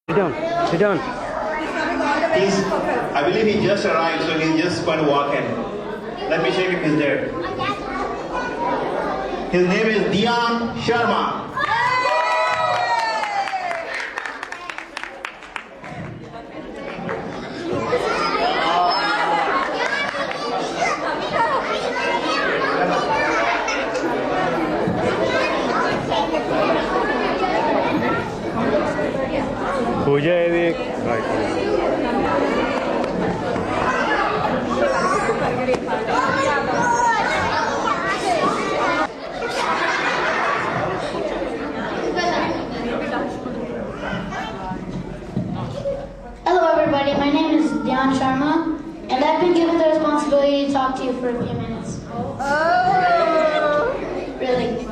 Sit down. Sit down. I believe he just arrived, so he's just going to walk in. Let me check if he's there. His name is Dhyan Sharma. Pooja is right. Hello everybody, my name is Dhyan Sharma, and I've been given the responsibility to talk to you for a few minutes. Oh! Really?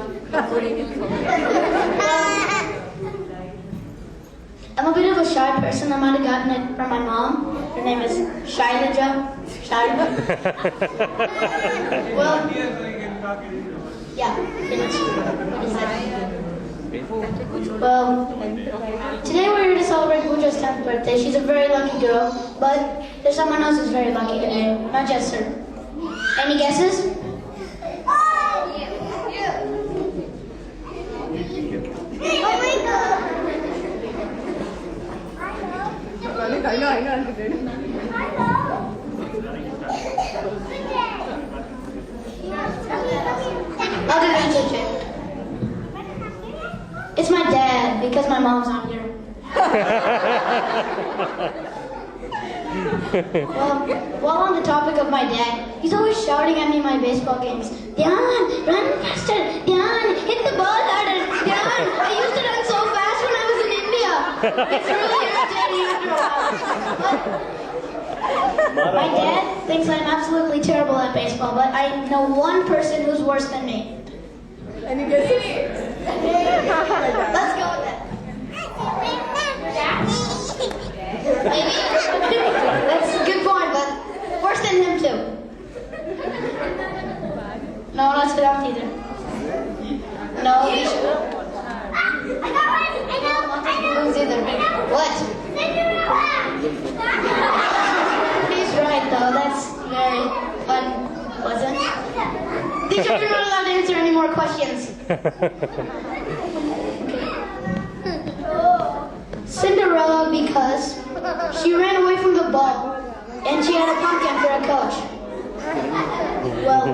I'm a bit of a shy person. I might have gotten it from my mom. Her name is Shailaja. Well, yeah, finished. Well, today we're here to celebrate Pooja's 10th birthday. She's a very lucky girl, but there's someone else who's very lucky today, not just her. Any guesses? I know. I'll do the answer check. It's my dad, because my mom's not here. Well, while on the topic of my dad, he's always shouting at me in my baseball games. Dhyan, run faster! Dhyan, hit the ball harder! Dhyan, I used to run so fast when I was in India! It's really irritating after a while. My dad thinks I'm absolutely terrible at baseball, but I know one person who's worse than me. Any guesses? Let's go with that. Maybe. That's a good point, but worse than him too. No, not Saddam either. No, he should. I know. Either. What? He's right though. That's very unpleasant. These children are not allowed to answer any more questions. Cinderella because she ran away from the ball and she had a pumpkin for a coach. Well,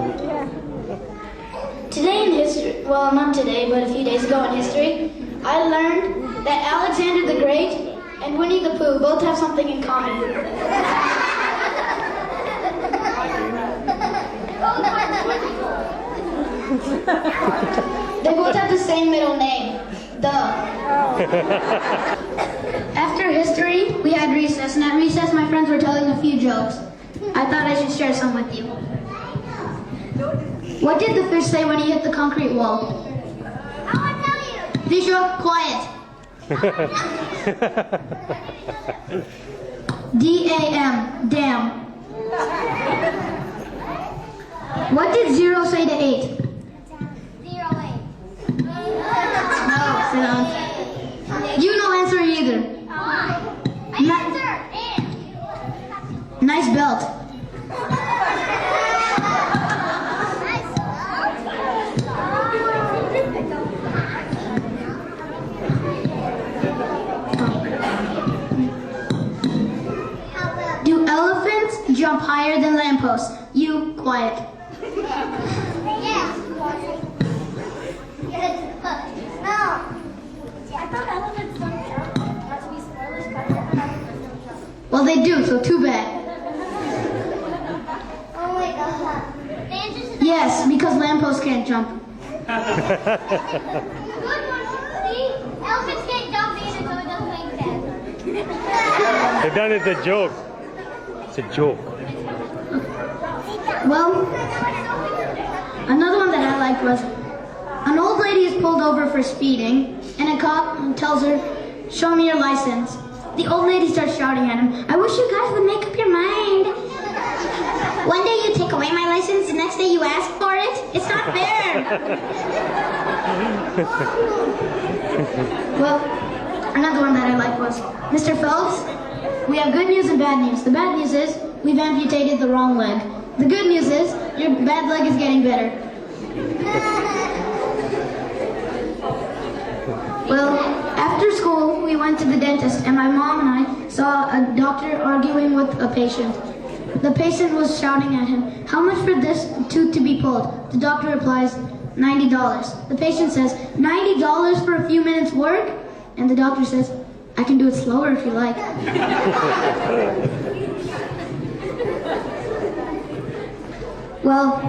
today in history, well not today, but a few days ago in history, I learned that Alexander the Great and Winnie the Pooh both have something in common. They both have the same middle name. Duh. After history, we had recess, and at recess my friends were telling a few jokes. I thought I should share some with you. What did the fish say when he hit the concrete wall? I want to tell you. Vishwa, quiet. D-A-M, damn. What did 0 say to 8? 0, 8. No, sit down. You no answer either. Answer is. Nice belt. Do elephants jump higher than lampposts? You quiet. Yes. No. I thought elephants don't jump. Not to be spoilers, but elephants don't jump. Well, they do, so too bad. Oh my god. The answer to that. Yes, because lampposts can't jump. Good one. See? Elephants can't jump either, so it doesn't make sense. Sit down, it's a joke. It's a joke. Well, another one that I liked was, an old lady is pulled over for speeding, and a cop tells her, show me your license. The old lady starts shouting at him, I wish you guys would make up your mind. One day you take away my license, the next day you ask for it? It's not fair. Well, Another one that I liked was, Mr. Phelps, we have good news and bad news. The bad news is we've amputated the wrong leg. The good news is your bad leg is getting better. Well, after school, we went to the dentist, and my mom and I saw a doctor arguing with a patient. The patient was shouting at him, "How much for this tooth to be pulled?" The doctor replies, $90. The patient says, $90 for a few minutes work? And the doctor says, I can do it slower if you like. Well,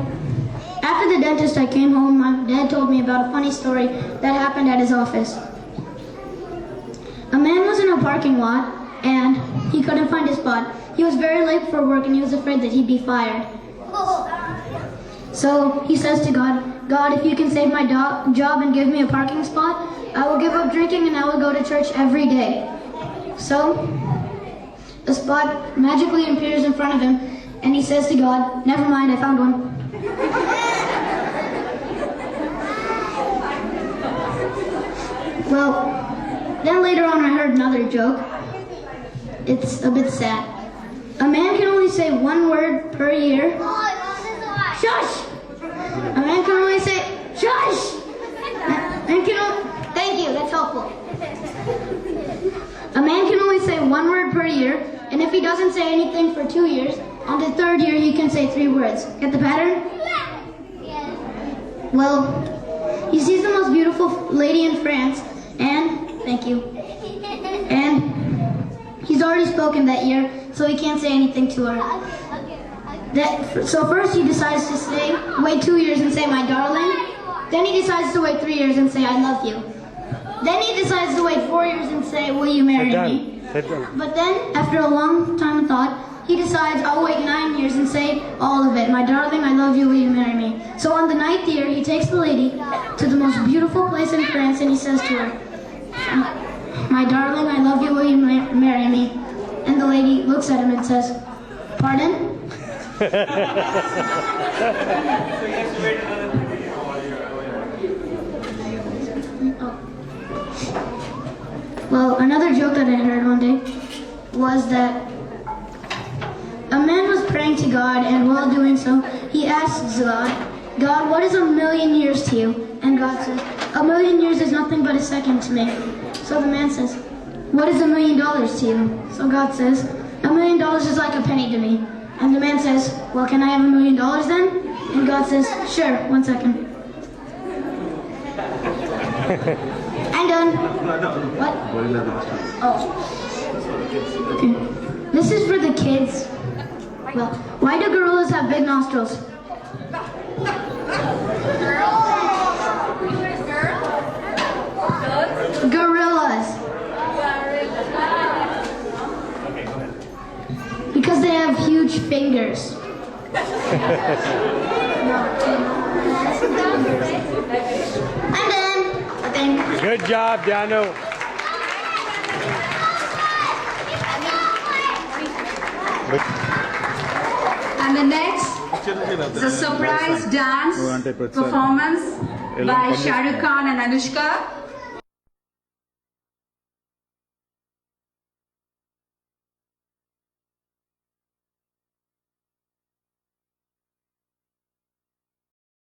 after the dentist, I came home. My dad told me about a funny story that happened at his office. A man was in a parking lot and he couldn't find his spot. He was very late for work and he was afraid that he'd be fired. So he says to God, God, if you can save my job and give me a parking spot, I will give up drinking and I will go to church every day. So a spot magically appears in front of him and he says to God, never mind, I found one. Well, then later on I heard another joke. It's a bit sad. A man can only say one word per year. Shush! A man can only say, shush! Thank you, that's helpful. A man can only say one word per year, and if he doesn't say anything for 2 years, on the third year he can say 3 words. Get the pattern? Yeah. Well, he sees the most beautiful lady in France, and, thank you, and he's already spoken that year, so he can't say anything to her. So first he decides to wait 2 years and say, my darling. Then he decides to wait 3 years and say, I love you. Then he decides to wait 4 years and say, will you marry me? But then, after a long time of thought, he decides, I'll wait 9 years and say all of it. My darling, I love you, will you marry me? So on the 9th year, he takes the lady to the most beautiful place in France and he says to her, my darling, I love you, will you marry me? And the lady looks at him and says, pardon? Well, another joke that I heard one day was that a man was praying to God, and while doing so, he asks God, God, what is 1,000,000 years to you? And God says, 1,000,000 years is nothing but a second to me. So the man says, what is $1,000,000 to you? So God says, $1,000,000 is like a penny to me. And the man says, well, can I have $1,000,000 then? And God says, sure, 1 second. I'm done. What? Oh. Okay. This is for the kids. Well, why do gorillas have big nostrils? Gorillas. Because they have huge fingers. I'm done. Good job, Dhyan. And the next is a surprise dance performance by Shah Rukh Khan and Anushka.